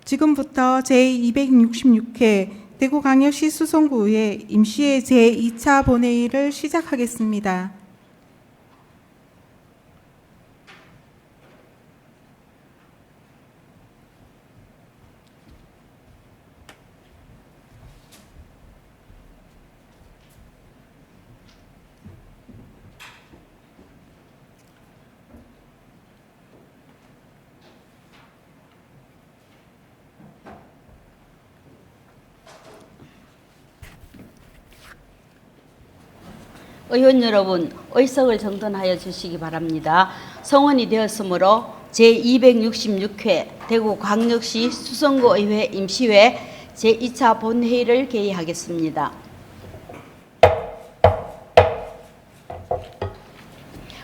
지금부터 제266회 대구광역시 수성구의회 임시회 제2차 본회의를 시작하겠습니다. 의원 여러분, 의석을 정돈하여 주시기 바랍니다. 성원이 되었으므로 제266회 대구광역시 수성구의회 임시회 제2차 본회의를 개의하겠습니다.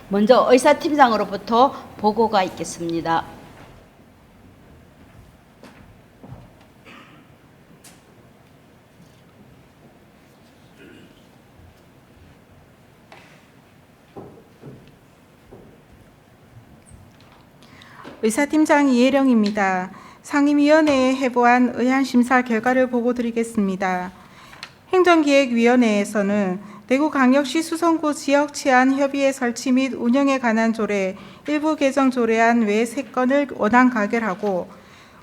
먼저 의사팀장으로부터 보고가 있겠습니다. 의사팀장 이혜령입니다. 상임위원회에 해부한 의안심사 결과를 보고드리겠습니다. 행정기획위원회에서는 대구광역시 수성구 지역치안협의회 설치 및 운영에 관한 조례 일부 개정 조례안 외 3건을 원안 가결하고,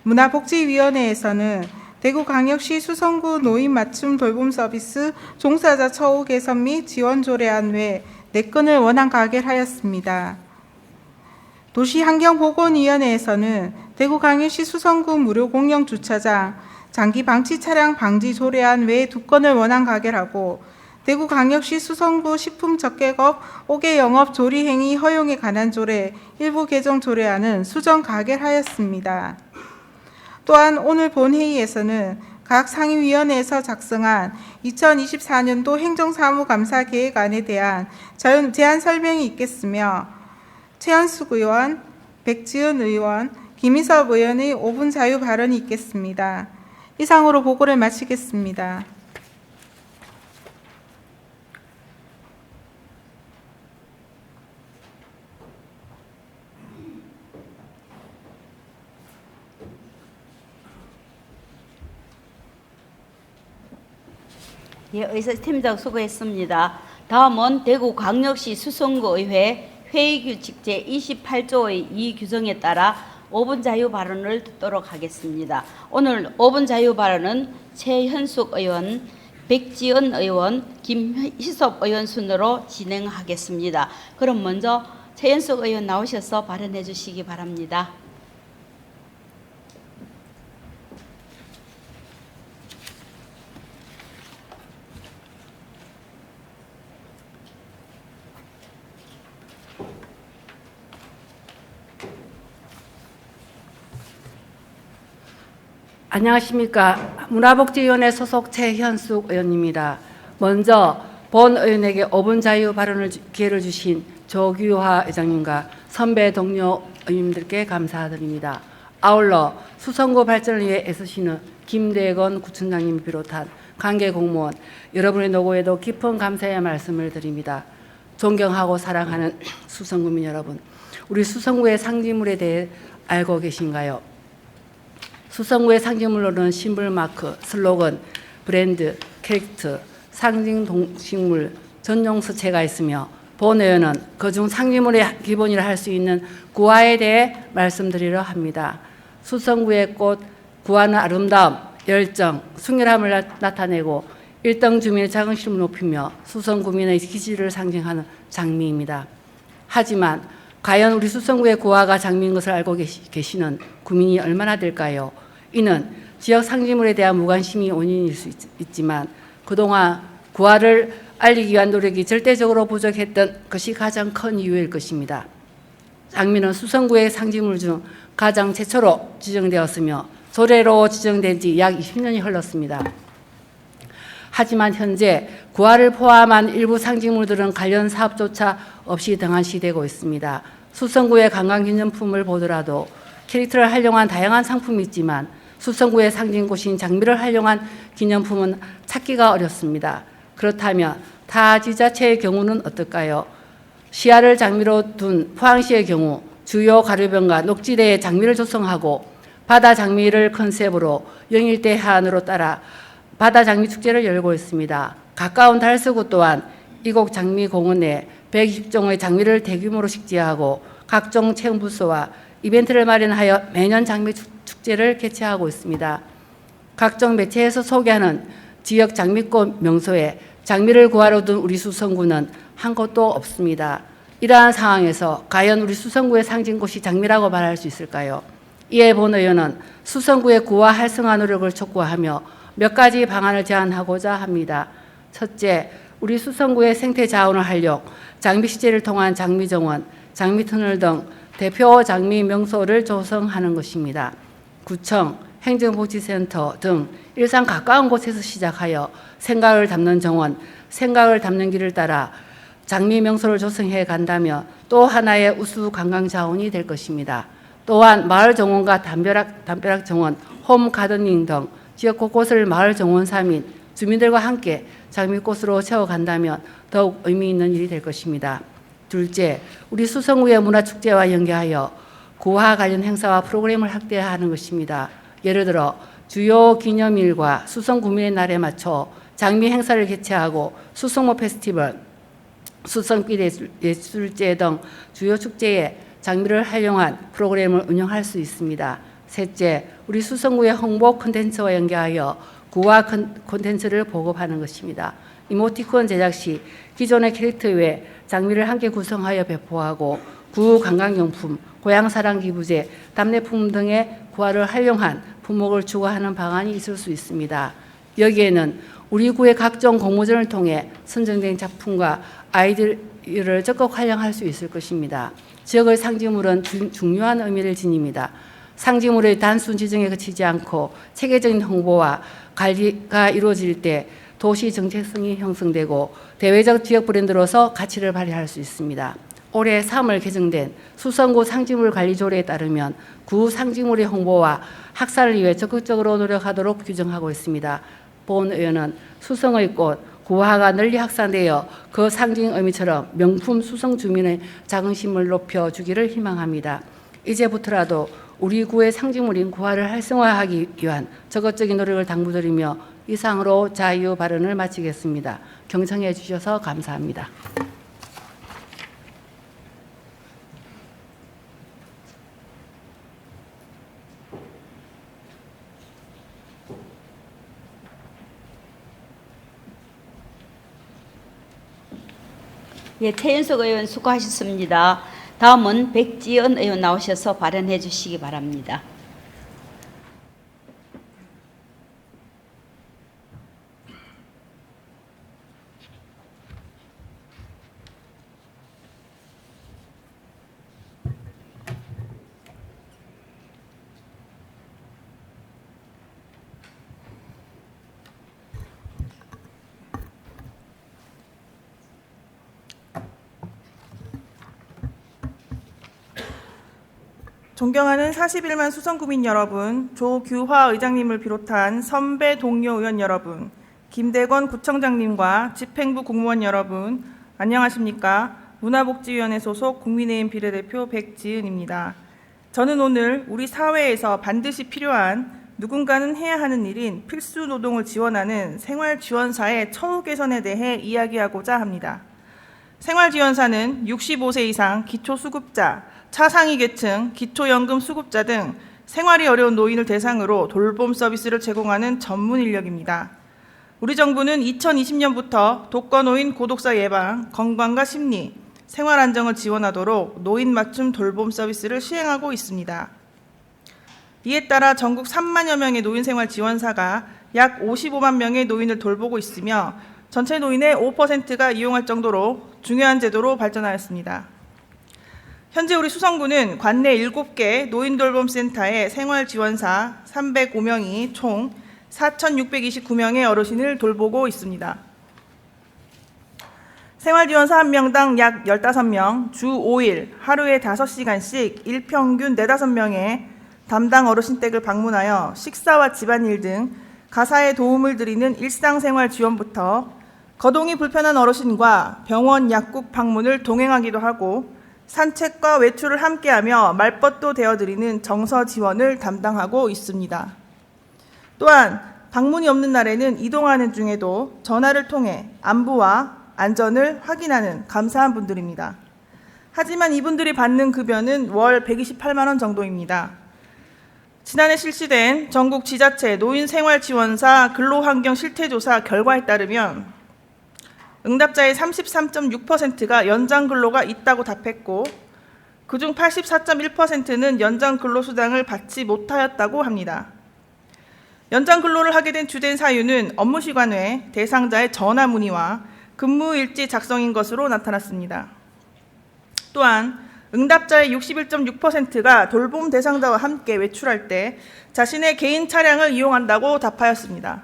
문화복지위원회에서는 대구광역시 수성구 노인 맞춤 돌봄 서비스 종사자 처우 개선 및 지원 조례안 외 4건을 원안 가결하였습니다. 도시환경보건위원회에서는 대구광역시 수성구 무료 공영 주차장 장기 방치 차량 방지 조례안 외 2건을 원안 가결하고, 대구광역시 수성구 식품적계업 5개 영업 조리 행위 허용에 관한 조례 일부 개정 조례안은 수정 가결하였습니다. 또한 오늘 본회의에서는 각 상임위원회에서 작성한 2024년도 행정사무감사 계획안에 대한 제안 설명이 있겠으며, 최현숙 의원, 백지은 의원, 김희섭 의원의 5분 자유 발언이 있겠습니다. 이상으로 보고를 마치겠습니다. 예, 의사팀장 수고했습니다. 다음은 대구광역시 수성구의회 회의규칙 제28조의 2 규정에 따라 5분 자유 발언을 듣도록 하겠습니다. 오늘 5분 자유 발언은 최현숙 의원, 백지은 의원, 김희섭 의원 순으로 진행하겠습니다. 그럼 먼저 최현숙 의원 나오셔서 발언해 주시기 바랍니다. 안녕하십니까. 문화복지위원회 소속 최현숙 의원입니다. 먼저 본 의원에게 5분 자유 발언을 기회를 주신 조규화 의장님과 선배 동료 의원님들께 감사드립니다. 아울러 수성구 발전을 위해 애쓰시는 김대건 구청장님을 비롯한 관계 공무원 여러분의 노고에도 깊은 감사의 말씀을 드립니다. 존경하고 사랑하는 수성구민 여러분, 우리 수성구의 상징물에 대해 알고 계신가요? 수성구의 상징물로는 심볼 마크, 슬로건, 브랜드, 캐릭터, 상징 동식물, 전용 서체가 있으며, 본 의원은 그중 상징물의 기본이라 할 수 있는 구화에 대해 말씀드리려 합니다. 수성구의 꽃 구화는 아름다움, 열정, 순결함을 나타내고 일등 주민의 자긍심을 높이며 수성구민의 기질을 상징하는 장미입니다. 하지만 과연 우리 수성구의 구화가 장미인 것을 알고 계시는 구민이 얼마나 될까요? 이는 지역 상징물에 대한 무관심이 원인일 수 있지만 그동안 구화를 알리기 위한 노력이 절대적으로 부족했던 것이 가장 큰 이유일 것입니다. 장미는 수성구의 상징물 중 가장 최초로 지정되었으며 조례로 지정된 지 약 20년이 흘렀습니다. 하지만 현재 구화를 포함한 일부 상징물들은 관련 사업조차 없이 등한시되고 있습니다. 수성구의 관광기념품을 보더라도 캐릭터를 활용한 다양한 상품이 있지만 수성구의 상징꽃인 장미를 활용한 기념품은 찾기가 어렵습니다. 그렇다면 타 지자체의 경우는 어떨까요? 시야를 장미로 둔 포항시의 경우 주요 가류변과 녹지대에 장미를 조성하고 바다 장미를 컨셉으로 영일대 해안으로 따라 바다 장미 축제를 열고 있습니다. 가까운 달서구 또한 이곡 장미공원 내 120종의 장미를 대규모로 식재하고 각종 체험 부스와 이벤트를 마련하여 매년 장미 축제를 개최하고 있습니다. 각종 매체에서 소개하는 지역 장미꽃 명소에 장미를 구하러 든 우리 수성구는 한 곳도 없습니다. 이러한 상황에서 과연 우리 수성구의 상징꽃이 장미라고 말할 수 있을까요? 이에 본 의원은 수성구의 구화 활성화 노력을 촉구하며 몇 가지 방안을 제안하고자 합니다. 첫째, 우리 수성구의 생태 자원을 활용, 장미 시제를 통한 장미정원, 장미터널 등 대표 장미 명소를 조성하는 것입니다. 구청, 행정복지센터 등 일상 가까운 곳에서 시작하여 생각을 담는 정원, 생각을 담는 길을 따라 장미 명소를 조성해 간다면 또 하나의 우수 관광 자원이 될 것입니다. 또한 마을 정원과 담벼락 정원, 홈 가드닝 등 지역 곳곳을 마을 정원사 및 주민들과 함께 장미꽃으로 채워간다면 더욱 의미 있는 일이 될 것입니다. 둘째, 우리 수성구의 문화축제와 연계하여 구화 관련 행사와 프로그램을 확대하는 것입니다. 예를 들어 주요 기념일과 수성구민의 날에 맞춰 장미 행사를 개최하고 수성모 페스티벌, 수성빛 예술제 등 주요 축제에 장미를 활용한 프로그램을 운영할 수 있습니다. 셋째, 우리 수성구의 홍보 콘텐츠와 연계하여 구화 콘텐츠를 보급하는 것입니다. 이모티콘 제작 시 기존의 캐릭터 외에 장미를 함께 구성하여 배포하고 구 관광용품, 고향사랑 기부제, 답례품 등의 구화를 활용한 품목을 추가하는 방안이 있을 수 있습니다. 여기에는 우리 구의 각종 공모전을 통해 선정된 작품과 아이디어를 적극 활용할 수 있을 것입니다. 지역의 상징물은 중요한 의미를 지닙니다. 상징물의 단순 지정에 그치지 않고 체계적인 홍보와 관리가 이루어질 때 도시 정체성이 형성되고 대외적 지역 브랜드로서 가치를 발휘할 수 있습니다. 올해 3월 개정된 수성구 상징물 관리 조례에 따르면 구 상징물의 홍보와 확산을 위해 적극적으로 노력하도록 규정하고 있습니다. 본 의원은 수성의 꽃, 구화가 널리 확산되어 그 상징 의미처럼 명품 수성 주민의 자긍심을 높여주기를 희망합니다. 이제부터라도 우리 구의 상징물인 구화를 활성화하기 위한 적극적인 노력을 당부드리며 이상으로 자유 발언을 마치겠습니다. 경청해 주셔서 감사합니다. 예, 최윤석 의원 수고하셨습니다. 다음은 백지연 의원 나오셔서 발언해 주시기 바랍니다. 존경하는 41만 수성구민 여러분, 조규화 의장님을 비롯한 선배 동료 의원 여러분, 김대건 구청장님과 집행부 공무원 여러분, 안녕하십니까? 문화복지위원회 소속 국민의힘 비례대표 백지은입니다. 저는 오늘 우리 사회에서 반드시 필요한 누군가는 해야 하는 일인 필수 노동을 지원하는 생활지원사의 처우 개선에 대해 이야기하고자 합니다. 생활지원사는 65세 이상 기초수급자, 차상위 계층, 기초연금 수급자 등 생활이 어려운 노인을 대상으로 돌봄 서비스를 제공하는 전문 인력입니다. 우리 정부는 2020년부터 독거노인 고독사 예방, 건강과 심리, 생활 안정을 지원하도록 노인 맞춤 돌봄 서비스를 시행하고 있습니다. 이에 따라 전국 3만여 명의 노인생활 지원사가 약 55만 명의 노인을 돌보고 있으며 전체 노인의 5%가 이용할 정도로 중요한 제도로 발전하였습니다. 현재 우리 수성구는 관내 7개 노인돌봄센터의 생활지원사 305명이 총 4,629명의 어르신을 돌보고 있습니다. 생활지원사 1명당 약 15명, 주 5일, 하루에 5시간씩 일평균 4-5명의 담당 어르신 댁을 방문하여 식사와 집안일 등 가사에 도움을 드리는 일상생활 지원부터 거동이 불편한 어르신과 병원 약국 방문을 동행하기도 하고 산책과 외출을 함께하며 말벗도 되어드리는 정서 지원을 담당하고 있습니다. 또한 방문이 없는 날에는 이동하는 중에도 전화를 통해 안부와 안전을 확인하는 감사한 분들입니다. 하지만 이분들이 받는 급여는 월 128만 원 정도입니다. 지난해 실시된 전국 지자체 노인생활지원사 근로환경 실태조사 결과에 따르면 응답자의 33.6%가 연장 근로가 있다고 답했고 그중 84.1%는 연장 근로수당을 받지 못하였다고 합니다. 연장 근로를 하게 된 주된 사유는 업무 시간 외 대상자의 전화 문의와 근무일지 작성인 것으로 나타났습니다. 또한 응답자의 61.6%가 돌봄 대상자와 함께 외출할 때 자신의 개인 차량을 이용한다고 답하였습니다.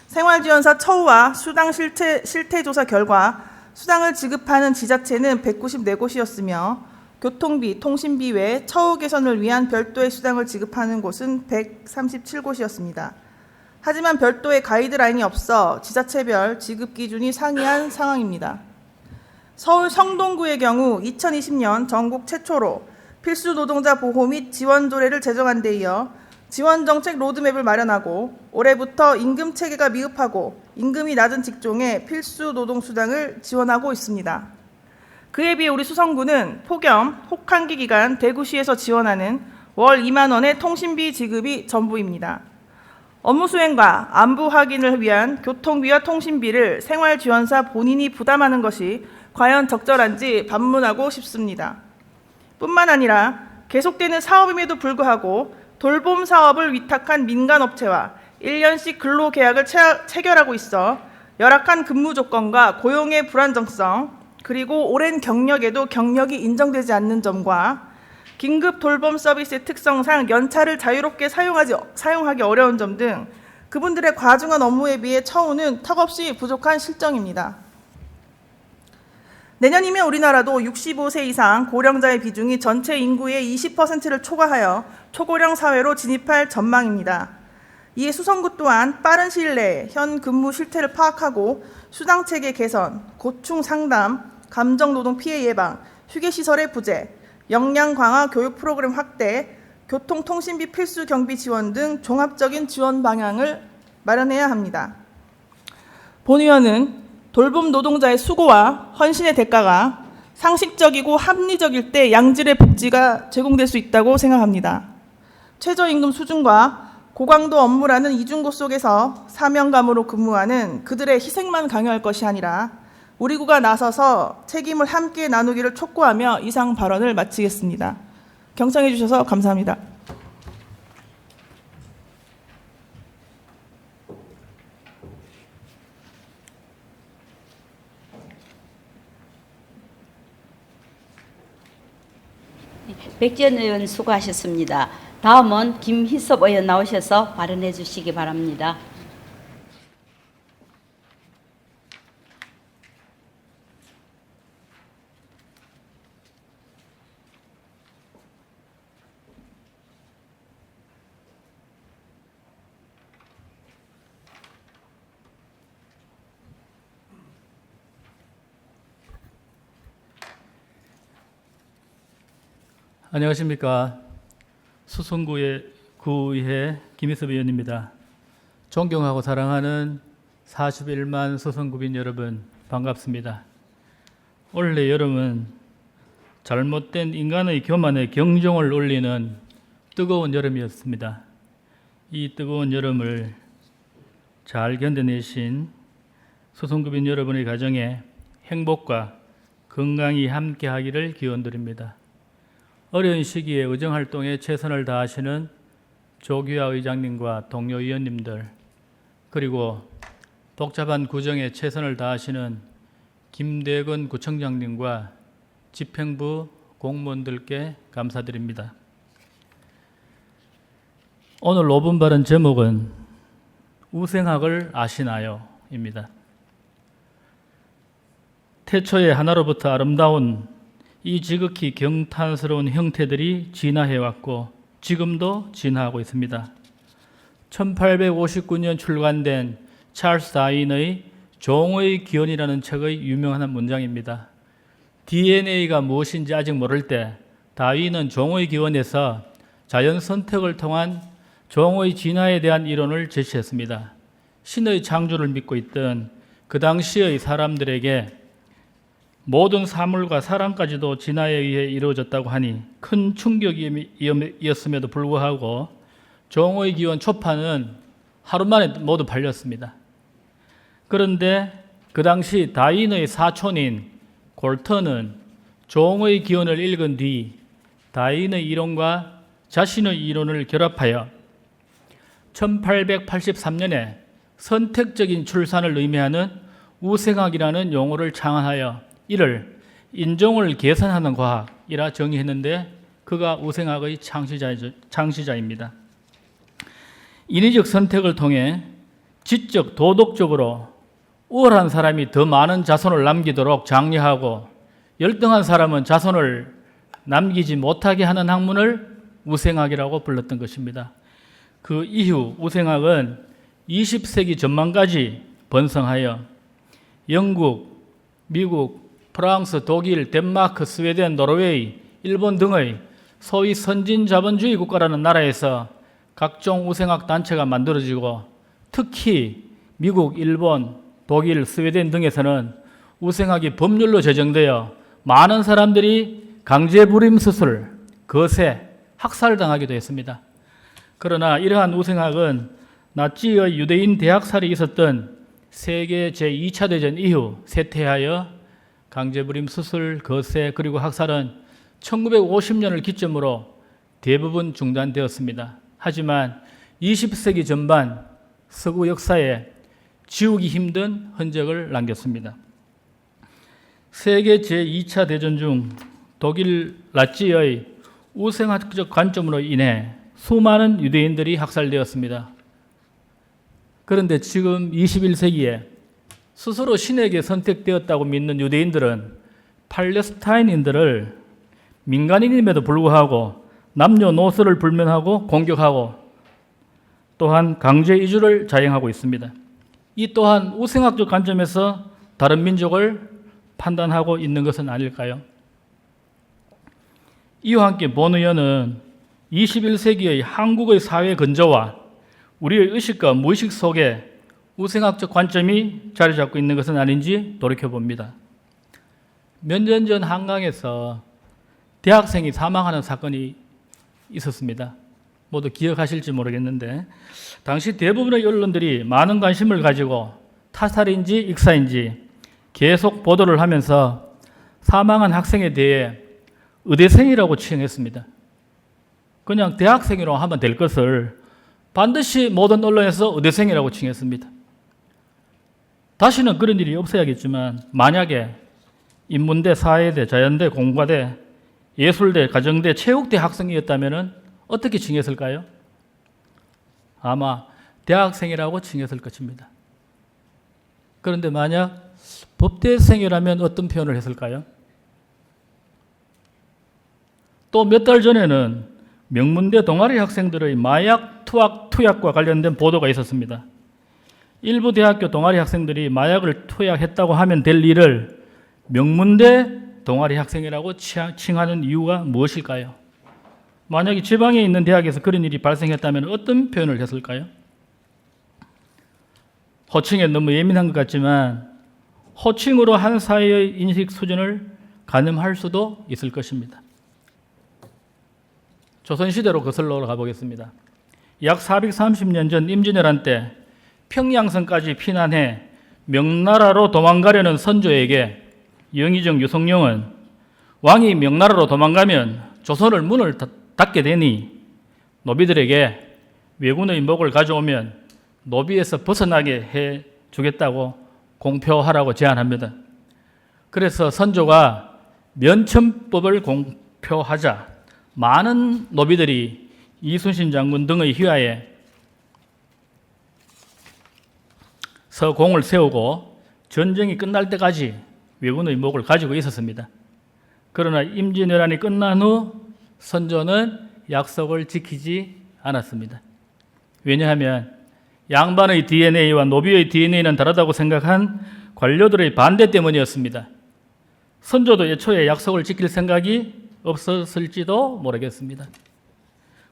생활지원사 처우와 수당 실태조사 결과 수당을 지급하는 지자체는 194곳이었으며 교통비, 통신비 외 처우 개선을 위한 별도의 수당을 지급하는 곳은 137곳이었습니다. 하지만 별도의 가이드라인이 없어 지자체별 지급 기준이 상이한 상황입니다. 서울 성동구의 경우 2020년 전국 최초로 필수 노동자 보호 및 지원 조례를 제정한 데 이어 지원정책 로드맵을 마련하고 올해부터 임금 체계가 미흡하고 임금이 낮은 직종에 필수 노동수당을 지원하고 있습니다. 그에 비해 우리 수성구는 폭염, 혹한기 기간 대구시에서 지원하는 월 2만 원의 통신비 지급이 전부입니다. 업무 수행과 안부 확인을 위한 교통비와 통신비를 생활지원사 본인이 부담하는 것이 과연 적절한지 반문하고 싶습니다. 뿐만 아니라 계속되는 사업임에도 불구하고 돌봄 사업을 위탁한 민간업체와 1년씩 근로계약을 체결하고 있어 열악한 근무 조건과 고용의 불안정성, 그리고 오랜 경력에도 경력이 인정되지 않는 점과 긴급 돌봄 서비스의 특성상 연차를 자유롭게 사용하기 어려운 점 등 그분들의 과중한 업무에 비해 처우는 턱없이 부족한 실정입니다. 내년이면 우리나라도 65세 이상 고령자의 비중이 전체 인구의 20%를 초과하여 초고령 사회로 진입할 전망입니다. 이에 수성구 또한 빠른 시일 내에 현 근무 실태를 파악하고 수당체계 개선, 고충 상담, 감정노동 피해 예방, 휴게시설의 부재, 역량 강화 교육 프로그램 확대, 교통통신비 필수 경비 지원 등 종합적인 지원 방향을 마련해야 합니다. 본 의원은 돌봄 노동자의 수고와 헌신의 대가가 상식적이고 합리적일 때 양질의 복지가 제공될 수 있다고 생각합니다. 최저임금 수준과 고강도 업무라는 이중고 속에서 사명감으로 근무하는 그들의 희생만 강요할 것이 아니라 우리 구가 나서서 책임을 함께 나누기를 촉구하며 이상 발언을 마치겠습니다. 경청해 주셔서 감사합니다. 백지연 의원 수고하셨습니다. 다음은 김희섭 의원 나오셔서 발언해 주시기 바랍니다. 안녕하십니까. 수성구의 구의회 김희섭 의원입니다. 존경하고 사랑하는 41만 수성구민 여러분 반갑습니다. 올해 여름은 잘못된 인간의 교만에 경종을 울리는 뜨거운 여름이었습니다. 이 뜨거운 여름을 잘 견뎌내신 수성구민 여러분의 가정에 행복과 건강이 함께하기를 기원드립니다. 어려운 시기에 의정활동에 최선을 다하시는 조규하 의장님과 동료 의원님들, 그리고 복잡한 구정에 최선을 다하시는 김대건 구청장님과 집행부 공무원들께 감사드립니다. 오늘 5분 발언 제목은 우생학을 아시나요? 입니다. 태초에 하나로부터 아름다운 이 지극히 경탄스러운 형태들이 진화해왔고 지금도 진화하고 있습니다. 1859년 출간된 찰스 다윈의 종의 기원이라는 책의 유명한 문장입니다. DNA가 무엇인지 아직 모를 때 다윈은 종의 기원에서 자연 선택을 통한 종의 진화에 대한 이론을 제시했습니다. 신의 창조를 믿고 있던 그 당시의 사람들에게 모든 사물과 사람까지도 진화에 의해 이루어졌다고 하니 큰 충격이었음에도 불구하고 종의 기원 초판은 하루 만에 모두 팔렸습니다. 그런데 그 당시 다윈의 사촌인 골턴은 종의 기원을 읽은 뒤 다윈의 이론과 자신의 이론을 결합하여 1883년에 선택적인 출산을 의미하는 우생학이라는 용어를 창안하여 이를 인종을 계산하는 과학이라 정의했는데 그가 우생학의 창시자입니다. 인위적 선택을 통해 지적, 도덕적으로 우월한 사람이 더 많은 자손을 남기도록 장려하고 열등한 사람은 자손을 남기지 못하게 하는 학문을 우생학이라고 불렀던 것입니다. 그 이후 우생학은 20세기 전반까지 번성하여 영국, 미국, 프랑스, 독일, 덴마크, 스웨덴, 노르웨이, 일본 등의 소위 선진 자본주의 국가라는 나라에서 각종 우생학 단체가 만들어지고 특히 미국, 일본, 독일, 스웨덴 등에서는 우생학이 법률로 제정되어 많은 사람들이 강제불임 수술, 거세, 학살당하기도 했습니다. 그러나 이러한 우생학은 나치의 유대인 대학살이 있었던 세계 제2차 대전 이후 쇠퇴하여 강제불임 수술, 거세 그리고 학살은 1950년을 기점으로 대부분 중단되었습니다. 하지만 20세기 전반 서구 역사에 지우기 힘든 흔적을 남겼습니다. 세계 제2차 대전 중 독일 나치의 우생학적 관점으로 인해 수많은 유대인들이 학살되었습니다. 그런데 지금 21세기에 스스로 신에게 선택되었다고 믿는 유대인들은 팔레스타인인들을 민간인임에도 불구하고 남녀노소를 불면하고 공격하고 또한 강제 이주를 자행하고 있습니다. 이 또한 우생학적 관점에서 다른 민족을 판단하고 있는 것은 아닐까요? 이와 함께 본 의원은 21세기의 한국의 사회 건조와 우리의 의식과 무의식 속에 우생학적 관점이 자리 잡고 있는 것은 아닌지 돌이켜봅니다. 몇 년 전 한강에서 대학생이 사망하는 사건이 있었습니다. 모두 기억하실지 모르겠는데 당시 대부분의 언론들이 많은 관심을 가지고 타살인지 익사인지 계속 보도를 하면서 사망한 학생에 대해 의대생이라고 칭했습니다. 그냥 대학생이라고 하면 될 것을 반드시 모든 언론에서 의대생이라고 칭했습니다. 다시는 그런 일이 없어야겠지만 만약에 인문대, 사회대, 자연대, 공과대, 예술대, 가정대, 체육대 학생이었다면 어떻게 칭했을까요? 아마 대학생이라고 칭했을 것입니다. 그런데 만약 법대생이라면 어떤 표현을 했을까요? 또 몇 달 전에는 명문대 동아리 학생들의 마약 투약과 관련된 보도가 있었습니다. 일부 대학교 동아리 학생들이 마약을 투약했다고 하면 될 일을 명문대 동아리 학생이라고 칭하는 이유가 무엇일까요? 만약에 지방에 있는 대학에서 그런 일이 발생했다면 어떤 표현을 했을까요? 호칭에 너무 예민한 것 같지만 호칭으로 한 사회의 인식 수준을 가늠할 수도 있을 것입니다. 조선시대로 거슬러 가보겠습니다. 약 430년 전 임진왜란 때 평양성까지 피난해 명나라로 도망가려는 선조에게 영의정 유성룡은 왕이 명나라로 도망가면 조선을 문을 닫게 되니 노비들에게 왜군의 목을 가져오면 노비에서 벗어나게 해 주겠다고 공표하라고 제안합니다. 그래서 선조가 면천법을 공표하자 많은 노비들이 이순신 장군 등의 휘하에 서공을 세우고 전쟁이 끝날 때까지 왜군의 목을 가지고 있었습니다. 그러나 임진왜란이 끝난 후 선조는 약속을 지키지 않았습니다. 왜냐하면 양반의 DNA와 노비의 DNA는 다르다고 생각한 관료들의 반대 때문이었습니다. 선조도 애초에 약속을 지킬 생각이 없었을지도 모르겠습니다.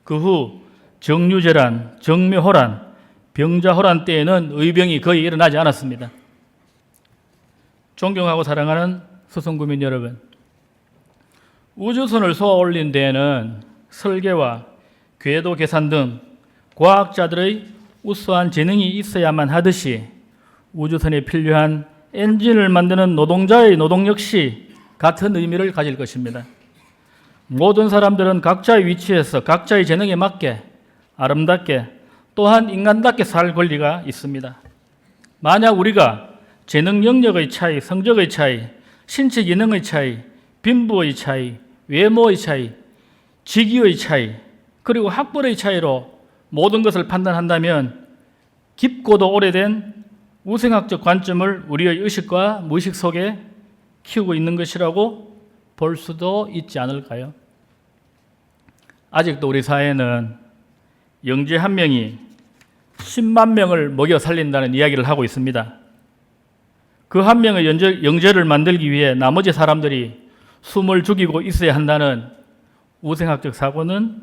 그 후 정류재란, 정묘호란, 병자호란 때에는 의병이 거의 일어나지 않았습니다. 존경하고 사랑하는 수성구민 여러분, 우주선을 쏘아 올린 데에는 설계와 궤도 계산 등 과학자들의 우수한 재능이 있어야만 하듯이 우주선에 필요한 엔진을 만드는 노동자의 노동 역시 같은 의미를 가질 것입니다. 모든 사람들은 각자의 위치에서 각자의 재능에 맞게 아름답게 또한 인간답게 살 권리가 있습니다. 만약 우리가 재능 영역의 차이, 성적의 차이, 신체 기능의 차이, 빈부의 차이, 외모의 차이, 직위의 차이, 그리고 학벌의 차이로 모든 것을 판단한다면 깊고도 오래된 우생학적 관점을 우리의 의식과 무의식 속에 키우고 있는 것이라고 볼 수도 있지 않을까요? 아직도 우리 사회는 영재 한 명이 10만 명을 먹여 살린다는 이야기를 하고 있습니다. 그 한 명의 영재를 만들기 위해 나머지 사람들이 숨을 죽이고 있어야 한다는 우생학적 사고는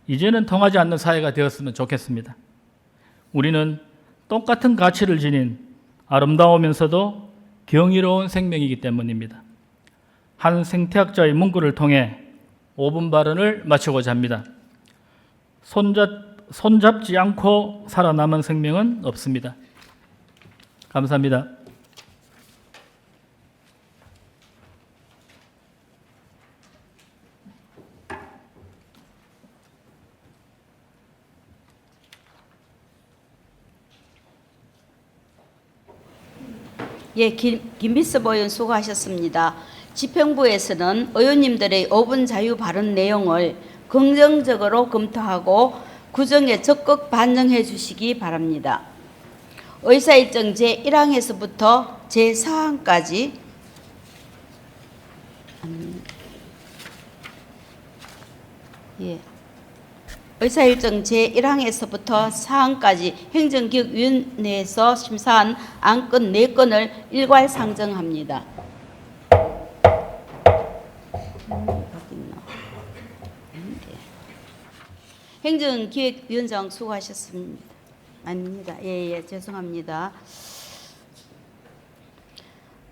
이제는 통하지 않는 사회가 되었으면 좋겠습니다. 우리는 똑같은 가치를 지닌 아름다우면서도 경이로운 생명이기 때문입니다. 한 생태학자의 문구를 통해 5분 발언을 마치고자 합니다. 손잡지 않고 살아남은 생명은 없습니다. 감사합니다. 예, 김비섭 의원 수고하셨습니다. 집행부에서는 의원님들의 5분 자유 발언 내용을 긍정적으로 검토하고 구정에 적극 반영해 주시기 바랍니다. 의사일정 제1항에서부터 제4항까지 의사일정 제1항에서부터 4항까지 행정기획위원회에서 심사한 안건 4건을 일괄 상정합니다. 행정기획위원장 수고하셨습니다. 아닙니다. 예, 죄송합니다.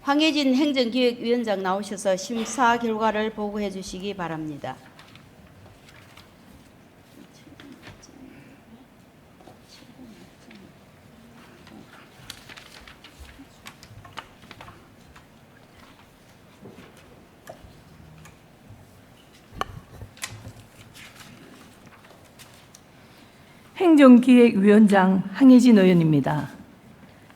황혜진 행정기획위원장 나오셔서 심사 결과를 보고해 주시기 바랍니다. 행정기획위원장 황혜진 의원입니다.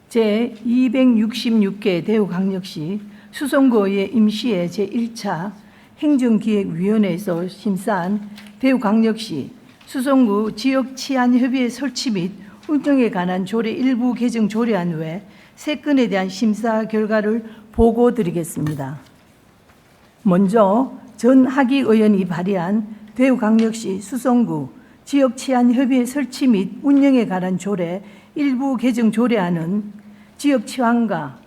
제266개 대구광역시 수성구의 임시회 제1차 행정기획위원회에서 심사한 대구광역시 수성구 지역치안협의회 설치 및 운영에 관한 조례 일부 개정 조례안 외 3건에 대한 심사 결과를 보고드리겠습니다. 먼저 전하기 의원이 발의한 대구광역시 수성구 지역치안협의회 설치 및 운영에 관한 조례 일부 개정 조례안은 지역치안과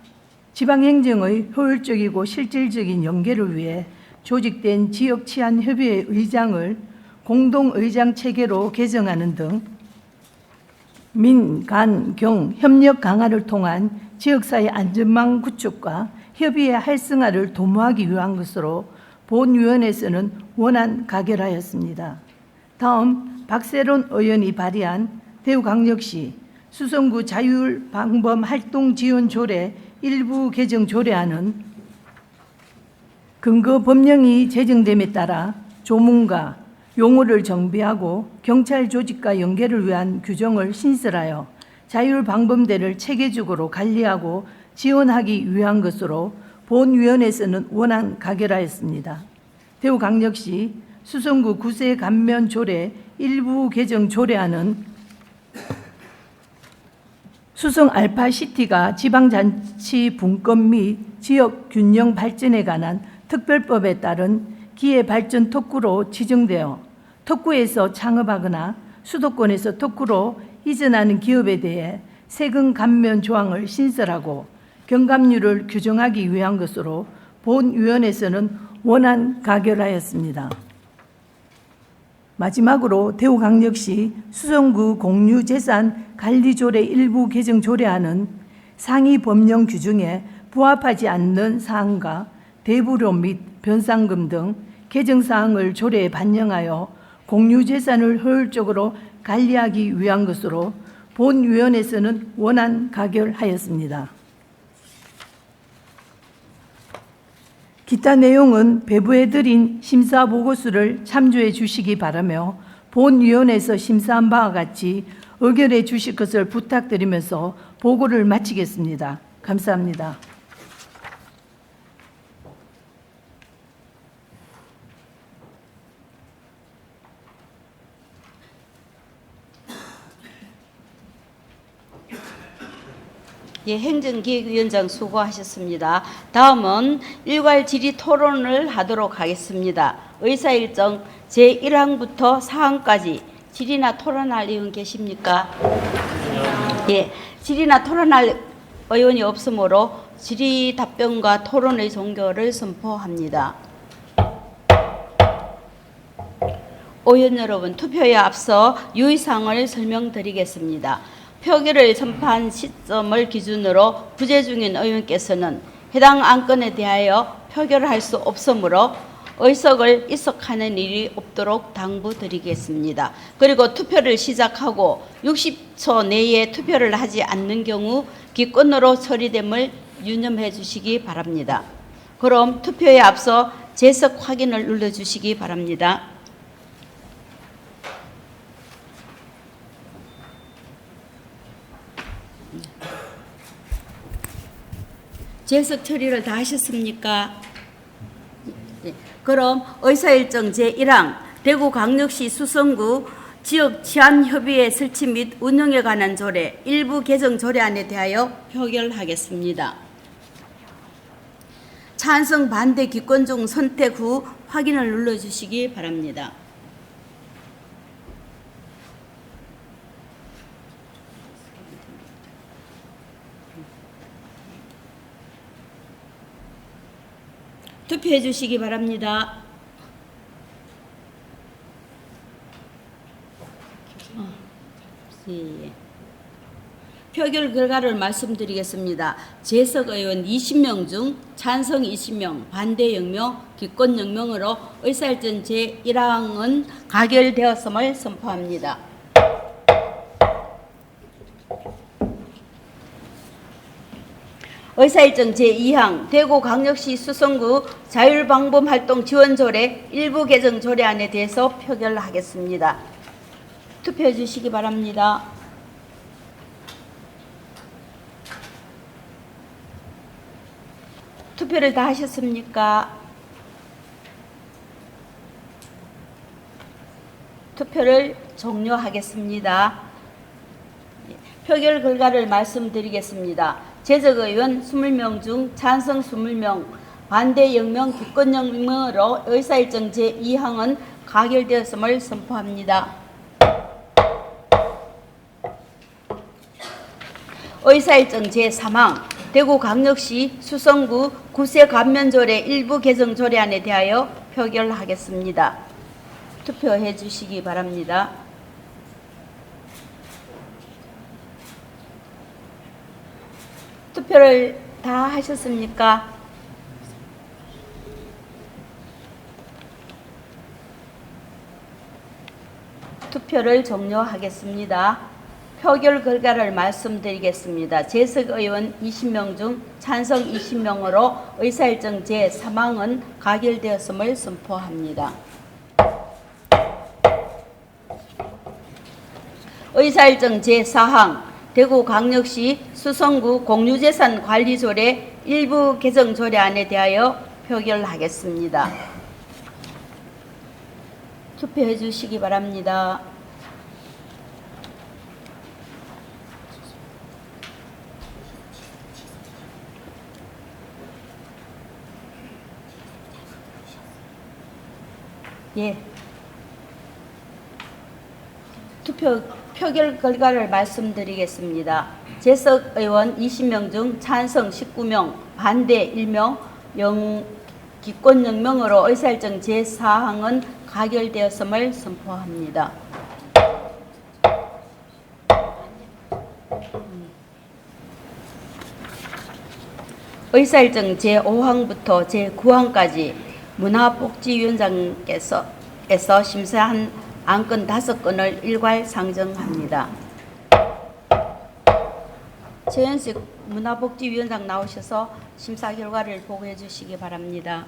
지방행정의 효율적이고 실질적인 연계를 위해 조직된 지역치안협의회 의장을 공동의장 체계로 개정하는 등 민, 간, 경 협력 강화를 통한 지역사회 안전망 구축과 협의회 활성화를 도모하기 위한 것으로 본위원회에서는 원안 가결하였습니다. 다음 박세론 의원이 발의한 대구광역시 수성구 자율방범 활동 지원 조례 일부 개정 조례안은 근거 법령이 제정됨에 따라 조문과 용어를 정비하고 경찰 조직과 연계를 위한 규정을 신설하여 자율방범대를 체계적으로 관리하고 지원하기 위한 것으로 본위원회에서는 원안 가결하였습니다. 대구광역시 수성구 구세 감면 조례 일부 개정 조례안은 수성 알파시티가 지방자치 분권 및 지역 균형 발전에 관한 특별법에 따른 기회발전 특구로 지정되어 특구에서 창업하거나 수도권에서 특구로 이전하는 기업에 대해 세금 감면 조항을 신설하고 경감률을 규정하기 위한 것으로 본위원회에서는 원안 가결하였습니다. 마지막으로 대구광역시 수성구 공유재산 관리조례 일부 개정 조례안은 상위 법령 규정에 부합하지 않는 사항과 대부료 및 변상금 등 개정 사항을 조례에 반영하여 공유재산을 효율적으로 관리하기 위한 것으로 본위원회에서는 원안 가결하였습니다. 기타 내용은 배부해드린 심사보고서를 참조해 주시기 바라며 본위원회에서 심사한 바와 같이 의결해 주실 것을 부탁드리면서 보고를 마치겠습니다. 감사합니다. 예, 행정기획위원장 수고하셨습니다. 다음은 일괄 질의 토론을 하도록 하겠습니다. 의사일정 제1항부터 4항까지 질의나 토론할 의원 계십니까? 예, 질의나 토론할 의원이 없으므로 질의 답변과 토론의 종결을 선포합니다. 의원 여러분, 투표에 앞서 유의사항을 설명드리겠습니다. 표결을 선포한 시점을 기준으로 부재 중인 의원께서는 해당 안건에 대하여 표결할 수 없으므로 의석을 이석하는 일이 없도록 당부드리겠습니다. 그리고 투표를 시작하고 60초 내에 투표를 하지 않는 경우 기권으로 처리됨을 유념해 주시기 바랍니다. 그럼 투표에 앞서 재석 확인을 눌러주시기 바랍니다. 재석 처리를 다 하셨습니까? 네. 그럼 의사일정 제1항 대구광역시 수성구 지역 치안협의회 설치 및 운영에 관한 조례 일부 개정 조례안에 대하여 표결하겠습니다. 찬성 반대 기권 중 선택 후 확인을 눌러주시기 바랍니다. 투표해 주시기 바랍니다. 예. 표결 결과를 말씀드리겠습니다. 재석 의원 20명 중 찬성 20명, 반대 0명, 기권 0명으로 의사일정 제1항은 가결되었음을 선포합니다. 의사일정 제2항 대구광역시 수성구 자율방범활동 지원조례 일부 개정 조례안에 대해서 표결하겠습니다. 투표해 주시기 바랍니다. 투표를 다 하셨습니까? 투표를 종료하겠습니다. 표결 결과를 말씀드리겠습니다. 재석 의원 20명 중 찬성 20명, 반대 0명, 기권 0명으로 의사일정 제2항은 가결되었음을 선포합니다. 의사일정 제3항 대구광역시 수성구 구세감면조례 일부 개정 조례안에 대하여 표결하겠습니다. 투표해 주시기 바랍니다. 투표를 다 하셨습니까? 투표를 종료하겠습니다. 표결 결과를 말씀드리겠습니다. 재석 의원 20명 중 찬성 20명으로 의사일정 제3항은 가결되었음을 선포합니다. 의사일정 제4항 대구광역시 수성구 공유재산 관리조례 일부 개정 조례안에 대하여 표결하겠습니다. 투표해 주시기 바랍니다. 예. 표결 결과를 말씀드리겠습니다. 재석 의원 20명 중 찬성 19명, 반대 1명, 기권영명으로 의사일정 제4항은 가결되었음을 선포합니다. 의사일정 제5항부터 제9항까지 문화복지위원장께서 심사한 안건 5건을 일괄 상정합니다. 최현식 문화복지위원장 나오셔서 심사 결과를 보고해 주시기 바랍니다.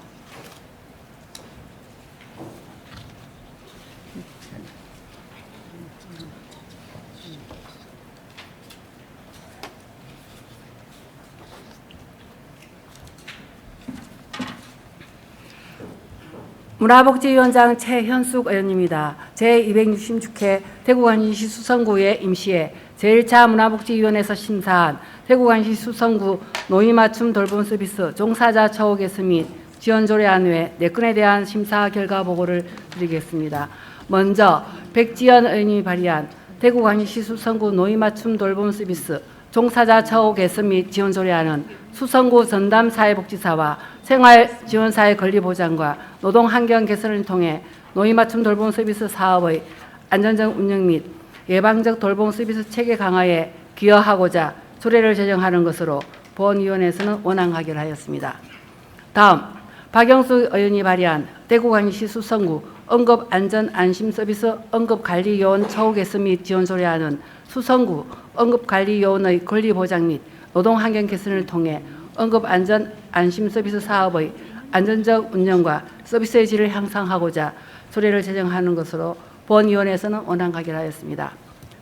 문화복지위원장 최현숙 의원입니다. 제266회 대구광역시 수성구의 임시회 제1차 문화복지위원회에서 심사한 대구광역시 수성구 노인맞춤 돌봄 서비스 종사자 처우 개선 및 지원 조례안 외 4건에 대한 심사 결과 보고를 드리겠습니다. 먼저 백지연 의원이 발의한 대구광역시 수성구 노인맞춤 돌봄 서비스 종사자 처우 개선 및 지원 조례안은 수성구 전담사회복지사와 생활지원사의 권리보장과 노동환경 개선을 통해 노인맞춤 돌봄 서비스 사업의 안전적 운영 및 예방적 돌봄 서비스 체계 강화에 기여하고자 조례를 제정하는 것으로 본위원회에서는 원안 가결하였습니다. 다음 박영수 의원이 발의한 대구광역시 수성구 응급안전안심서비스 응급관리요원 처우 개선 및 지원 조례안은 수성구 응급관리요원의 권리보장 및 노동환경 개선을 통해 응급안전안심서비스 사업의 안전적 운영과 서비스의 질을 향상하고자 조례를 제정하는 것으로 본위원회에서는 원안 가결하였습니다.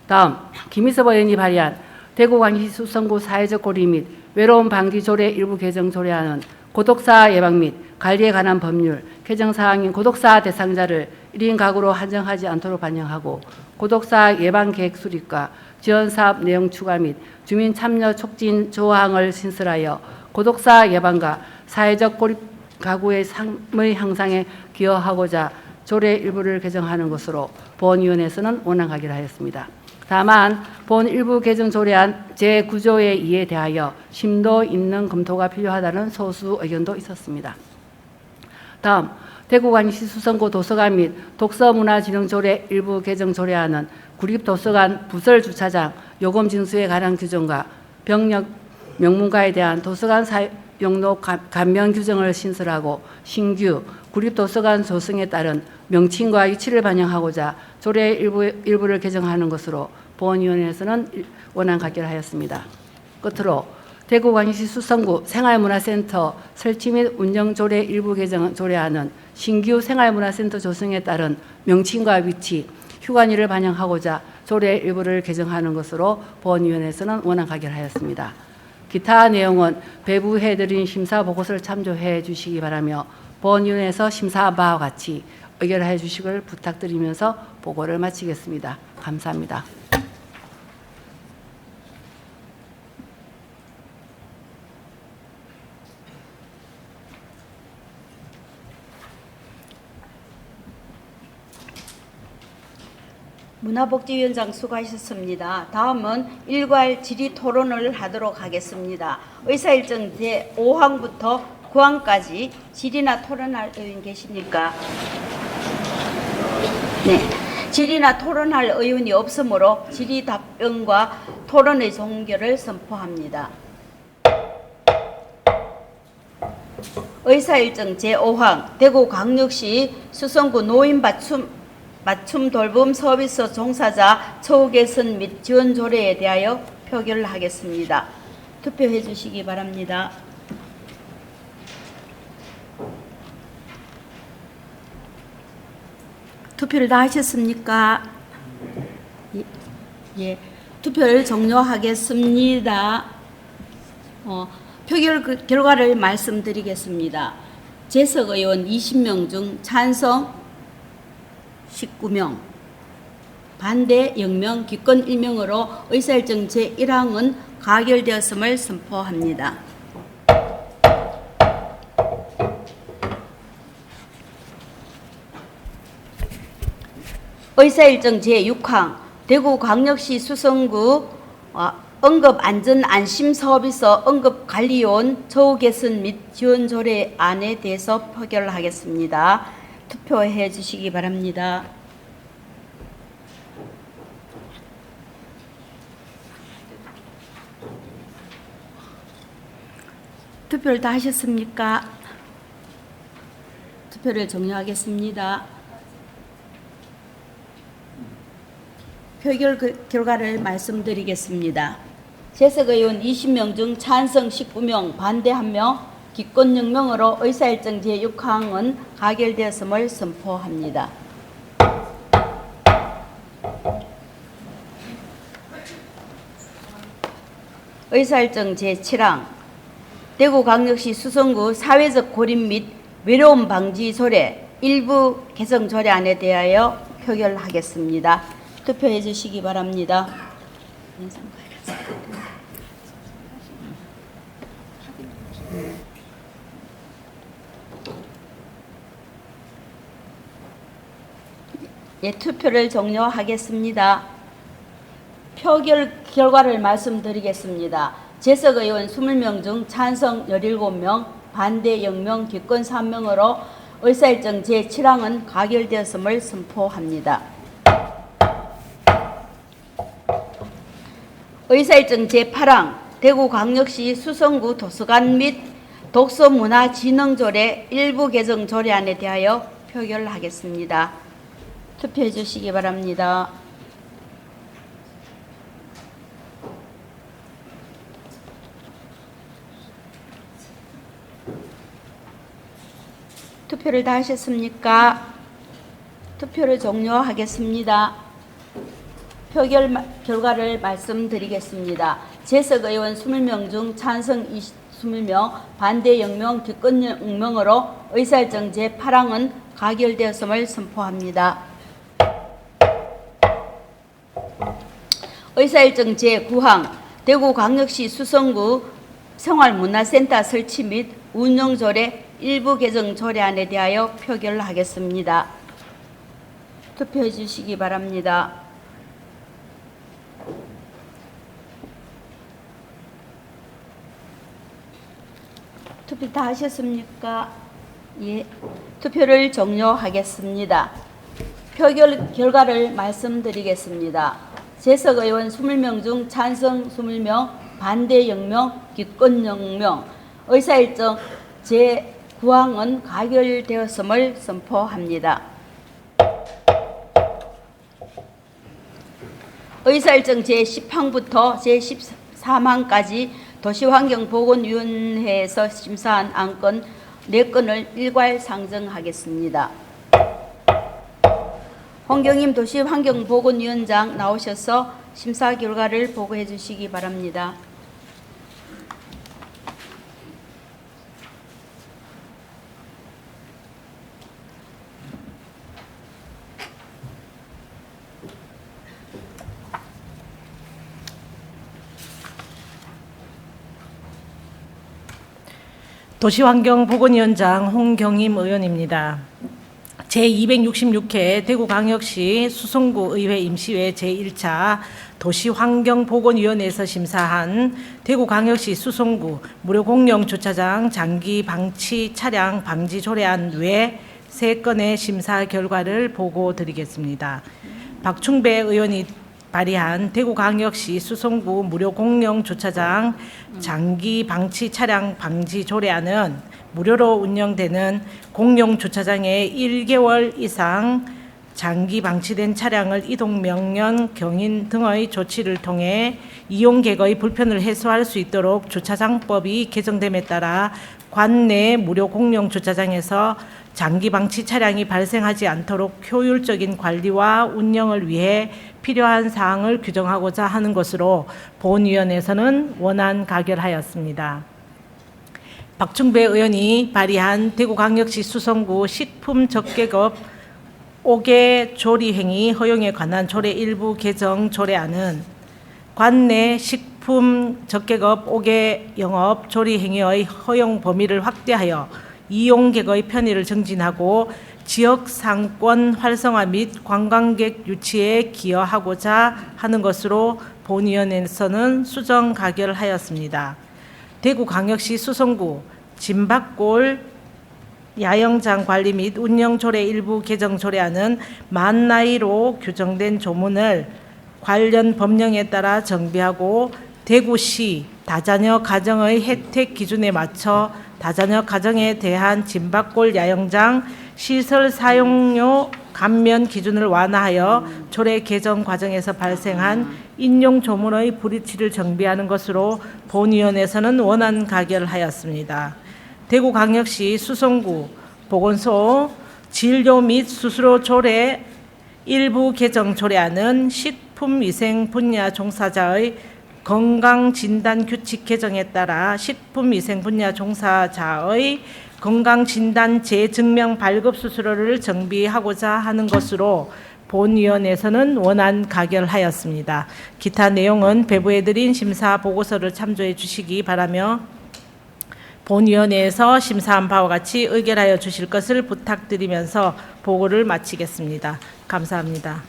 다음 김희섭 의원이 발의한 대구광역시 수성구 사회적 고리 및 외로움 방지 조례 일부 개정 조례안은 고독사 예방 및 관리에 관한 법률 개정 사항인 고독사 대상자를 1인 가구로 한정하지 않도록 반영하고 고독사 예방 계획 수립과 지원 사업 내용 추가 및 주민 참여 촉진 조항을 신설하여 고독사 예방과 사회적 고립 가구의 삶의 향상에 기여하고자 조례 일부를 개정하는 것으로 본위원회에서는 원안 가결하였습니다. 다만 본 일부 개정 조례안 제9조의 2에 대하여 심도 있는 검토가 필요하다는 소수 의견도 있었습니다. 다음 대구광역시 수성구 도서관 및 독서문화진흥조례 일부 개정 조례안은 구립도서관 부설 주차장 요금 징수에 관한 규정과 병력 명문가에 대한 도서관 사용로 감면 규정을 신설하고 신규 구립도서관 조성에 따른 명칭과 위치를 반영하고자 조례 일부를 개정하는 것으로 본위원회에서는 원안 가결하였습니다. 끝으로 대구광역시 수성구 생활문화센터 설치 및 운영 조례 일부 개정 조례안은 신규 생활문화센터 조성에 따른 명칭과 위치, 휴관일을 반영하고자 조례 일부를 개정하는 것으로 본위원회에서는 원안 가결하였습니다. 기타 내용은 배부해드린 심사 보고서를 참조해 주시기 바라며 본위원회에서 심사한 바와 같이 의결해 주시길 부탁드리면서 보고를 마치겠습니다. 감사합니다. 문화복지위원장 수고하셨습니다. 다음은 일괄 질의 토론을 하도록 하겠습니다. 의사일정 제5항부터 9항까지 질의나 토론할 의원 계십니까? 네. 질의나 토론할 의원이 없으므로 질의 답변과 토론의 종결을 선포합니다. 의사일정 제5항 대구광역시 수성구 노인 맞춤 돌봄 서비스 종사자 처우 개선 및 지원 조례에 대하여 표결을 하겠습니다. 투표해 주시기 바랍니다. 투표를 다 하셨습니까? 예. 투표를 종료하겠습니다. 표결 결과를 말씀드리겠습니다. 재석 의원 20명 중 찬성 19명, 반대 0명, 기권 1명으로 의사일정 제1항은 가결되었음을 선포합니다. 의사일정 제6항 대구광역시 수성구 응급안전안심사업에서 응급관리요원 처우 개선 및 지원 조례안에 대해서 표결하겠습니다. 투표해 주시기 바랍니다. 투표를 다 하셨습니까? 투표를 종료하겠습니다. 표결 결과를 말씀드리겠습니다. 재석 의원 20명 중 찬성 19명, 반대 1명, 기권 0명으로 의사일정 제6항은 가결되었음을 선포합니다. 의사일정 제7항 대구광역시 수성구 사회적 고립 및 외로움 방지 조례 일부 개정 조례안에 대하여 표결하겠습니다. 투표해 주시기 바랍니다. 예, 투표를 종료하겠습니다. 표결 결과를 말씀드리겠습니다. 재석 의원 20명 중 찬성 17명, 반대 0명, 기권 3명으로 의사일정 제7항은 가결되었음을 선포합니다. 의사일정 제8항 대구광역시 수성구 도서관 및 독서문화진흥조례 일부 개정 조례안에 대하여 표결하겠습니다. 투표해 주시기 바랍니다. 투표를 다 하셨습니까? 투표를 종료하겠습니다. 표결 결과를 말씀드리겠습니다. 재석 의원 20명 중 찬성 20명, 반대 0명, 기권 0명으로 의사일정 제8항은 가결되었음을 선포합니다. 의사일정 제9항 대구광역시 수성구 생활문화센터 설치 및 운영조례 일부 개정 조례안에 대하여 표결하겠습니다. 투표해 주시기 바랍니다. 투표 다 하셨습니까? 예. 투표를 종료하겠습니다. 표결 결과를 말씀드리겠습니다. 재석 의원 20명 중 찬성 20명, 반대 0명, 기권 0명, 의사일정 제9항은 가결되었음을 선포합니다. 의사일정 제10항부터 제13항까지 도시환경보건위원회에서 심사한 안건 4건을 일괄 상정하겠습니다. 홍경임 도시환경보건위원장 나오셔서 심사 결과를 보고해 주시기 바랍니다. 도시환경보건위원장 홍경임 의원입니다. 제266회 대구광역시 수성구의회 임시회 제1차 도시환경보건위원회에서 심사한 대구광역시 수성구 무료공영주차장 장기 방치 차량 방지 조례안 외 3건의 심사 결과를 보고드리겠습니다. 박충배 의원이 발의한 대구광역시 수성구 무료공영주차장 장기 방치 차량 방지 조례안은 무료로 운영되는 공용주차장에 1개월 이상 장기 방치된 차량을 이동 명령, 경인 등의 조치를 통해 이용객의 불편을 해소할 수 있도록 주차장법이 개정됨에 따라 관내 무료 공용주차장에서 장기 방치 차량이 발생하지 않도록 효율적인 관리와 운영을 위해 필요한 사항을 규정하고자 하는 것으로 본위원회에서는 원안 가결하였습니다. 박충배 의원이 발의한 대구광역시 수성구 식품적계급 5개 조리행위 허용에 관한 조례 일부 개정 조례안은 관내 식품적계급 5개 영업 조리행위의 허용 범위를 확대하여 이용객의 편의를 증진하고 지역 상권 활성화 및 관광객 유치에 기여하고자 하는 것으로 본위원회에서는 수정 가결하였습니다. 대구광역시 수성구 진박골 야영장 관리 및 운영 조례 일부 개정 조례안은 만 나이로 규정된 조문을 관련 법령에 따라 정비하고 대구시 다자녀 가정의 혜택 기준에 맞춰 다자녀 가정에 대한 진박골 야영장 시설 사용료 감면 기준을 완화하여 조례 개정 과정에서 발생한 인용 조문의 불이치를 정비하는 것으로 본위원회에서는 원안 가결하였습니다. 대구광역시 수성구 보건소 진료 및 수수료 조례 일부 개정 조례안은 식품위생 분야 종사자의 건강진단 규칙 개정에 따라 식품위생 분야 종사자의 건강진단 재증명 발급 수수료를 정비하고자 하는 것으로 본위원회에서는 원안 가결하였습니다. 기타 내용은 배부해드린 심사 보고서를 참조해 주시기 바라며 본위원회에서 심사한 바와 같이 의결하여 주실 것을 부탁드리면서 보고를 마치겠습니다. 감사합니다.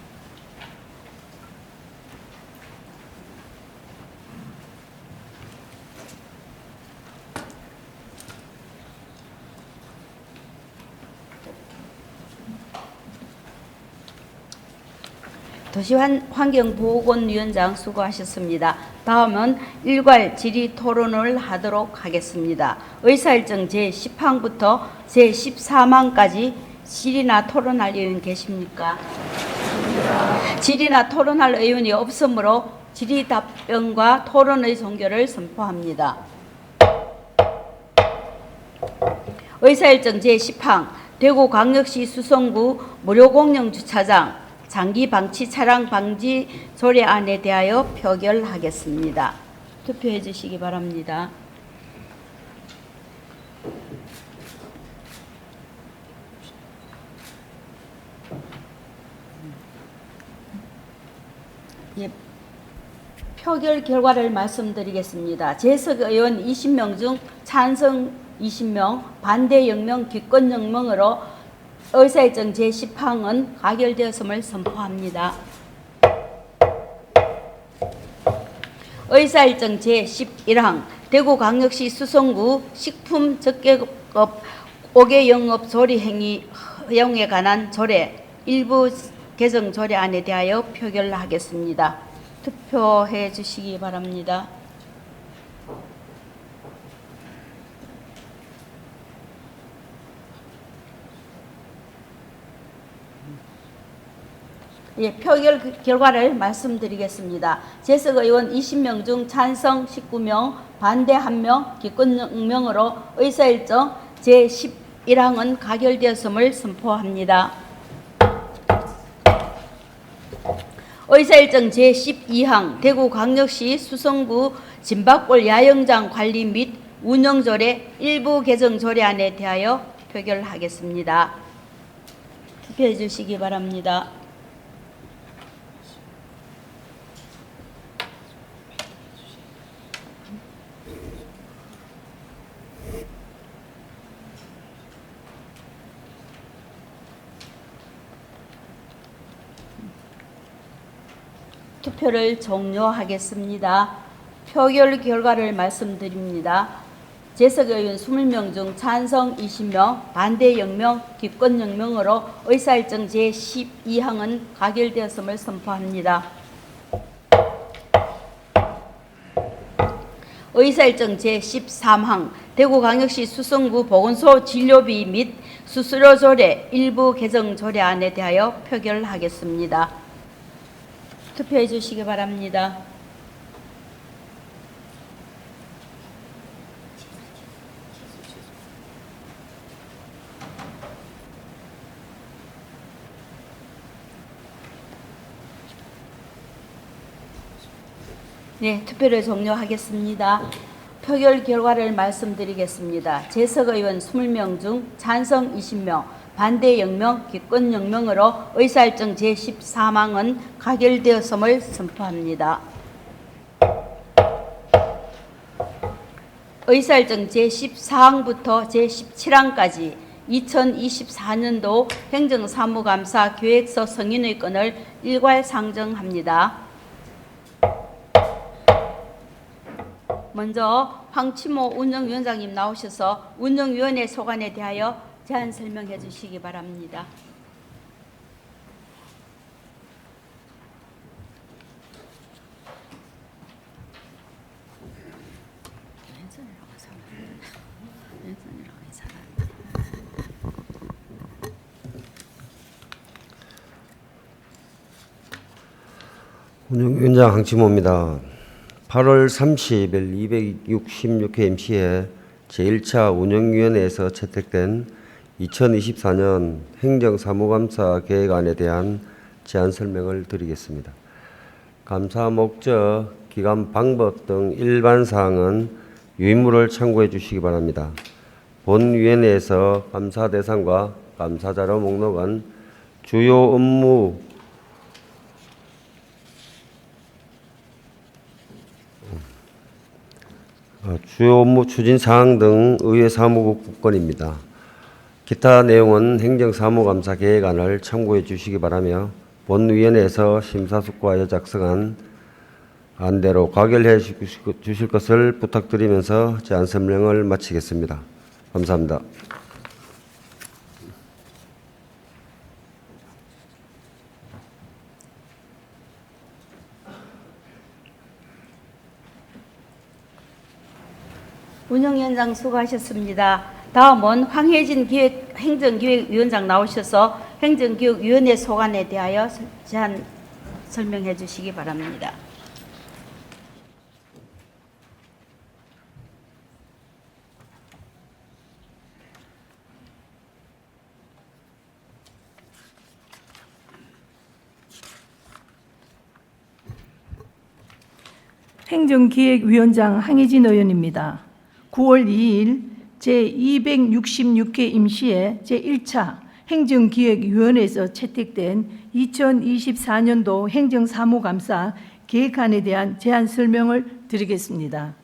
도시환경보건위원장 수고하셨습니다. 다음은 일괄 질의 토론을 하도록 하겠습니다. 의사일정 제10항부터 제14항까지 질의나 토론할 의원 계십니까? 질의나 토론할 의원이 없으므로 질의 답변과 토론의 종결을 선포합니다. 의사일정 제10항 대구광역시 수성구 무료공영주차장 장기 방치 차량 방지 조례안에 대하여 표결하겠습니다. 투표해 주시기 바랍니다. 예, 표결 결과를 말씀드리겠습니다. 재석 의원 20명 중 찬성 20명, 반대 0명, 기권 0명으로 의사일정 제10항은 가결되었음을 선포합니다. 의사일정 제11항 대구광역시 수성구 식품적계급 5개 영업 조리 행위 허용에 관한 조례 일부 개정 조례안에 대하여 표결하겠습니다. 투표해 주시기 바랍니다. 예, 표결 결과를 말씀드리겠습니다. 재석 의원 20명 중 찬성 19명, 반대 1명, 기권 0명으로 의사일정 제11항은 가결되었음을 선포합니다. 의사일정 제12항 대구광역시 수성구 진박골 야영장 관리 및 운영조례 일부 개정 조례안에 대하여 표결하겠습니다. 투표해 주시기 바랍니다. 투표를 종료하겠습니다. 표결 결과를 말씀드립니다. 재석 의원 20명 중 찬성 20명, 반대 0명, 기권 0명으로 의사일정 제12항은 가결되었음을 선포합니다. 의사일정 제13항 대구광역시 수성구 보건소 진료비 및 수수료 조례 일부 개정 조례안에 대하여 표결하겠습니다. 투표해 주시기 바랍니다. 네, 투표를 종료하겠습니다. 표결 결과를 말씀드리겠습니다. 재석 의원 20명 중 찬성 20명, 반대 0명, 기권 0명으로 의사일정 제13항은 가결되었음을 선포합니다. 의사일정 제14항부터 제17항까지 2024년도 행정사무감사 계획서 성인의 건을 일괄 상정합니다. 먼저 황치모 운영위원장님 나오셔서 운영위원회 소관에 대하여 제안 설명해 주시기 바랍니다. 운영위원장 황치모입니다. 8월 30일 266회 임시회 제1차 운영위원회에서 채택된 2024년 행정사무감사 계획안에 대한 제안 설명을 드리겠습니다. 감사 목적, 기간, 방법 등 일반 사항은 유인물을 참고해 주시기 바랍니다. 본위원회에서 감사 대상과 감사 자료 목록은 주요 업무 추진 사항 등 의회 사무국 국권입니다. 기타 내용은 행정사무감사 계획안을 참고해 주시기 바라며 본위원회에서 심사숙고하여 작성한 안대로 가결해 주실 것을 부탁드리면서 제안 설명을 마치겠습니다. 감사합니다. 운영위원장 수고하셨습니다. 다음은 황혜진 행정기획위원장 나오셔서 행정기획위원회 소관에 대하여 제안 설명해 주시기 바랍니다. 행정기획위원장 황혜진 의원입니다. 9월 2일 제266회 임시회 제1차 행정기획위원회에서 채택된 2024년도 행정사무감사 계획안에 대한 제안 설명을 드리겠습니다.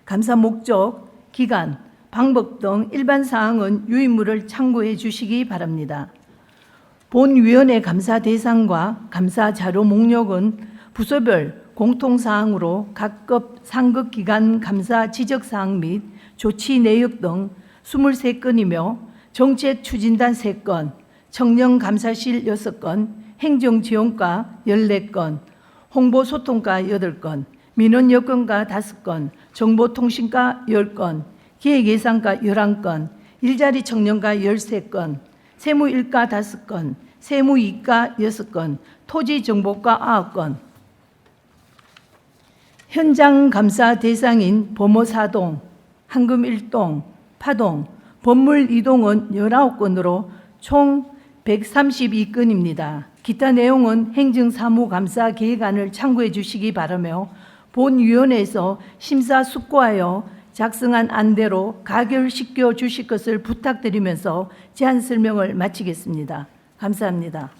감사 목적, 기간, 방법 등 일반 사항은 유인물을 참고해 주시기 바랍니다. 본위원회 감사 대상과 감사 자료 목록은 부서별 공통사항으로 각급 상급기관 감사 지적사항 및 조치 내역 등 23건이며 정책추진단 3건, 청년감사실 6건, 행정지원과 14건, 홍보소통과 8건, 민원여건과 5건, 정보통신과 10건, 기획예산과 11건, 일자리 청년과 13건, 세무일과 5건, 세무이과 6건, 토지정보과 9건, 현장 감사 대상인 범어사동, 한금 1동, 파동, 법물 2동은 19건으로 총 132건입니다. 기타 내용은 행정사무감사 계획안을 참고해 주시기 바라며 본위원회에서 심사숙고하여 작성한 안대로 가결시켜 주실 것을 부탁드리면서 제안 설명을 마치겠습니다. 감사합니다.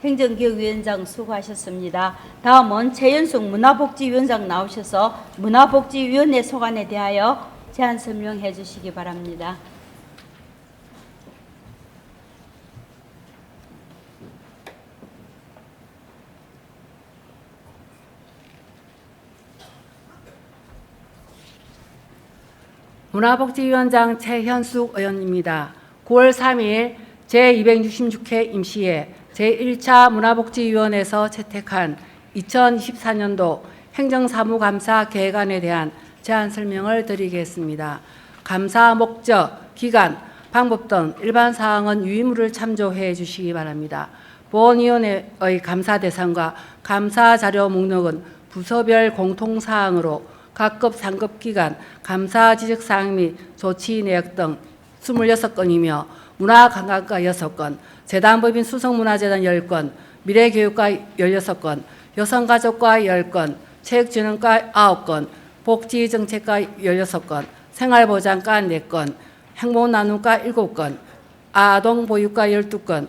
행정기획위원장 수고하셨습니다. 다음은 최연숙 문화복지위원장 나오셔서 문화복지위원회 소관에 대하여 제안 설명해 주시기 바랍니다. 문화복지위원장 최현숙 의원입니다. 9월 3일 제266회 임시회 제1차 문화복지위원회에서 채택한 2024년도 행정사무감사 계획안에 대한 제안 설명을 드리겠습니다. 감사 목적, 기간, 방법 등 일반 사항은 유의물을 참조해 주시기 바랍니다. 본위원회의 감사 대상과 감사 자료 목록은 부서별 공통사항으로 각급 상급 기관, 감사 지적사항 및 조치 내역 등 26건이며 문화관광과 6건, 재단법인 수성문화재단 10건, 미래교육과 16건, 여성가족과 10건, 체육진흥과 9건, 복지정책과 16건, 생활보장과 4건, 행복나눔과 7건, 아동보육과 12건,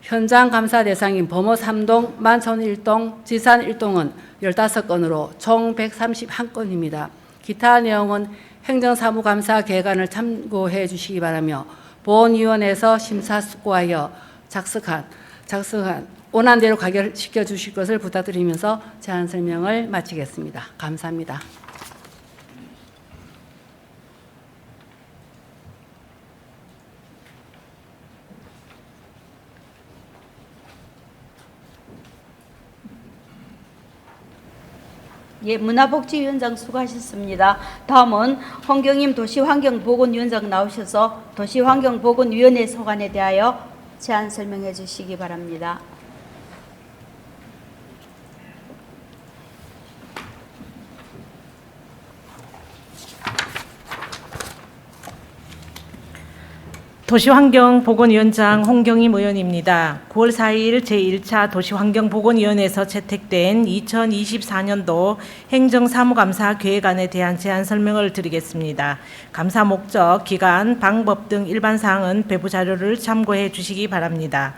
현장 감사 대상인 범어 3동, 만천 1동, 지산 1동은 15건으로 총 131건입니다. 기타 내용은 행정사무감사 계획안을 참고해 주시기 바라며 보원위원회에서 심사숙고하여 작성한 원안대로 가결시켜 주실 것을 부탁드리면서 제안 설명을 마치겠습니다. 감사합니다. 예, 문화복지위원장 수고하셨습니다. 다음은 홍경임 도시환경보건위원장 나오셔서 도시환경보건위원회 소관에 대하여 제안 설명해 주시기 바랍니다. 도시환경보건위원장 홍경임 의원입니다. 9월 4일 제1차 도시환경보건위원회에서 채택된 2024년도 행정사무감사 계획안에 대한 제안 설명을 드리겠습니다. 감사 목적, 기간, 방법 등 일반 사항은 배부 자료를 참고해 주시기 바랍니다.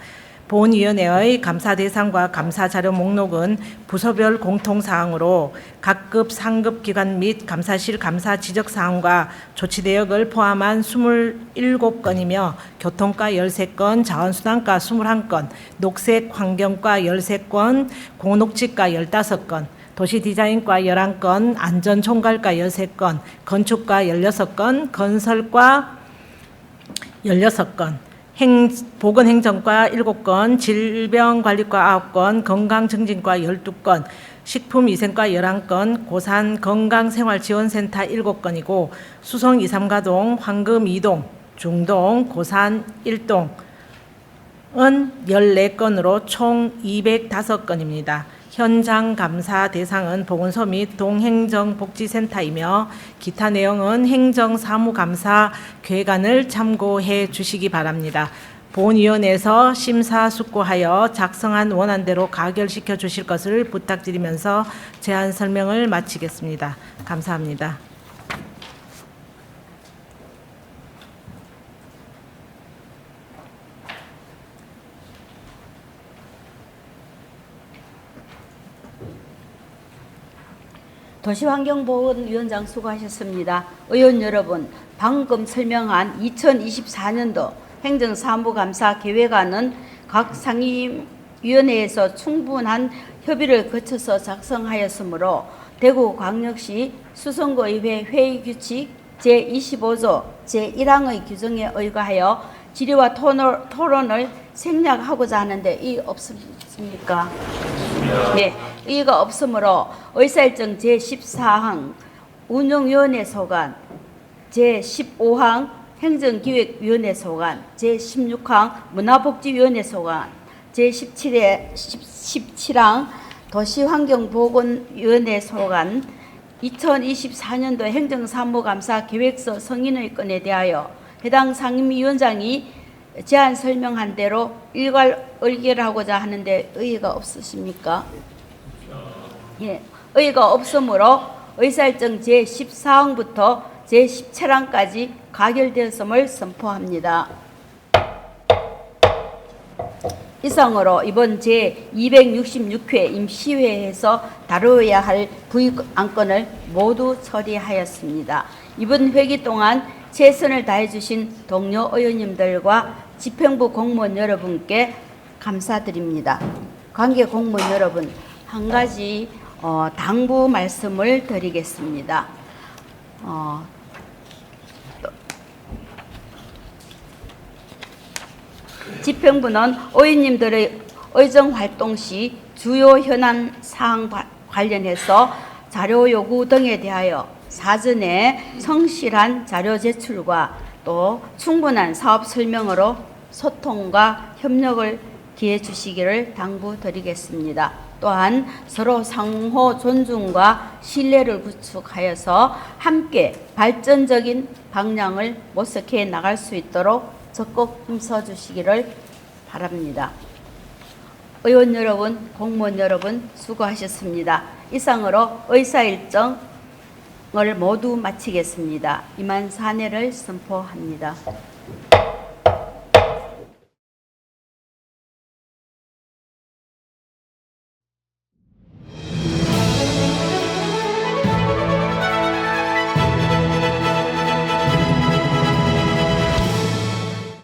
보훈위원회의 감사 대상과 감사 자료 목록은 부서별 공통사항으로 각급 상급 기관 및 감사실 감사 지적사항과 조치 내역을 포함한 27건이며 교통과 13건, 자원수단과 21건, 녹색환경과 13건, 공농지과 15건, 도시디자인과 11건, 안전총괄과 13건, 건축과 16건, 건설과 16건, 보건행정과 7건, 질병관리과 9건, 건강증진과 12건, 식품위생과 11건, 고산 건강생활지원센터 7건이고 수성 2, 3가동, 황금 2동, 중동, 고산 1동은 14건으로 총 205건입니다. 현장 감사 대상은 보건소 및 동행정복지센터이며 기타 내용은 행정사무감사 계획안을 참고해 주시기 바랍니다. 보훈위원회에서 심사숙고하여 작성한 원안대로 가결시켜 주실 것을 부탁드리면서 제안 설명을 마치겠습니다. 감사합니다. 도시환경보건위원장 수고하셨습니다. 의원 여러분, 방금 설명한 2024년도 행정사무감사 계획안은 각 상임위원회에서 충분한 협의를 거쳐서 작성하였으므로 대구광역시 수성구의회 회의규칙 제25조 제1항의 규정에 의거하여 질의와 토론을 생략하고자 하는데 이의 없습니까? 네, 이의가 없으므로 의사일정 제14항 운영위원회 소관, 제15항 행정기획위원회 소관, 제16항 문화복지위원회 소관, 제17항 도시환경보건위원회 소관, 2024년도 행정사무감사 계획서 성인의 건에 대하여 해당 상임위원장이 제안 설명한 대로 일괄 의결하고자 하는데 의의가 없으십니까? 예, 의의가 없으므로 의사일정 제14항부터 제17항까지 가결되었음을 선포합니다. 이상으로 이번 제266회 임시회에서 다루어야 할 부의안건을 모두 처리하였습니다. 이번 회기 동안 최선을 다해 주신 동료 의원님들과 집행부 공무원 여러분께 감사드립니다. 관계 공무원 여러분, 한 가지 당부 말씀을 드리겠습니다. 집행부는 의원님들의 의정활동 시 주요 현안 사항 관련해서 자료 요구 등에 대하여 사전에 성실한 자료 제출과 또 충분한 사업 설명으로 소통과 협력을 기해 주시기를 당부드리겠습니다. 또한 서로 상호 존중과 신뢰를 구축하여서 함께 발전적인 방향을 모색해 나갈 수 있도록 적극 힘써 주시기를 바랍니다. 의원 여러분, 공무원 여러분 수고하셨습니다. 이상으로 의사일정을 모두 마치겠습니다. 이만 사내를 선포합니다.